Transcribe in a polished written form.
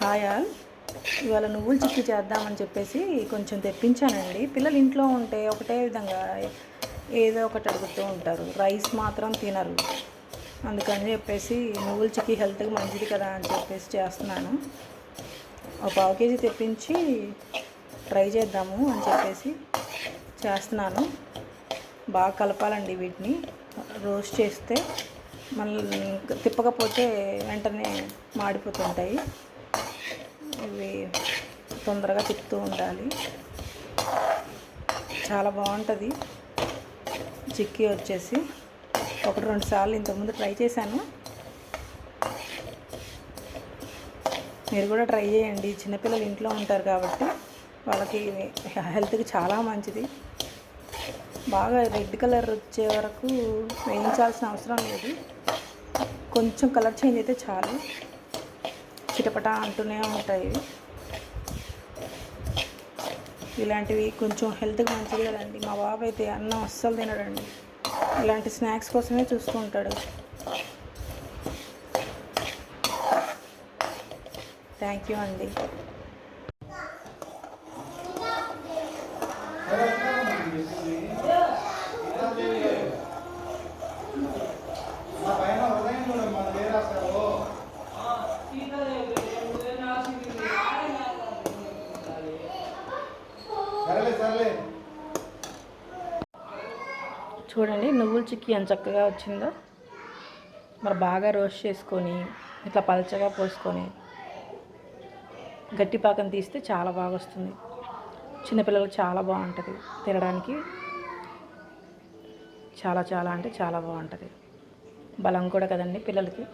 Hi all. ఇవాళ నువ్వుల చిక్కీ చేద్దామని చెప్పేసి కొంచెం తెప్పించానండి. పిల్లలు ఇంట్లో ఉంటే ఒకటే విధంగా ఏదో ఒకటి అడుగుతూ ఉంటారు, రైస్ మాత్రం తినరు. అందుకని చెప్పేసి నువ్వుల చిక్కీ హెల్త్కి మంచిది కదా అని చెప్పేసి చేస్తున్నాను. ఒక పావు కేజీ తెప్పించి ట్రై చేద్దాము అని చెప్పేసి చేస్తున్నాను. బాగా కలపాలండి వీటిని. రోస్ట్ చేస్తే మళ్ళీ తిప్పకపోతే వెంటనే మాడిపోతుంటాయి. ఇవి తొందరగా తిప్పుతూ ఉండాలి. చాలా బాగుంటుంది చిక్కీ వచ్చేసి. 1-2 సార్లు ఇంతకుముందు ట్రై చేశాను. మీరు కూడా ట్రై చేయండి. చిన్నపిల్లలు ఇంట్లో ఉంటారు కాబట్టి వాళ్ళకి హెల్త్కి చాలా మంచిది. బాగా రెడ్ కలర్ వచ్చే వరకు వేయించాల్సిన అవసరం లేదు. కొంచెం కలర్ చేంజ్ అయితే చాలు. చిటపట అంటూనే ఉంటాయి. ఇలాంటివి కొంచెం హెల్త్కి మంచిది కదండి. మా బాబు అయితే అన్నం అస్సలు తినడండి. ఇలాంటి స్నాక్స్ కోసమే చూస్తూ ఉంటాడు. థ్యాంక్ యూ అండి. చూడండి నువ్వుల చిక్కీ ఎంత చక్కగా వచ్చిందో. మరి బాగా రోస్ట్ చేసుకొని ఇట్లా పలచగా పోసుకొని గట్టి పాకం తీస్తే చాలా బాగా వస్తుంది. చిన్నపిల్లలకు చాలా బాగుంటుంది తినడానికి. చాలా అంటే చాలా బాగుంటుంది. బలం కూడా కదండి పిల్లలకి.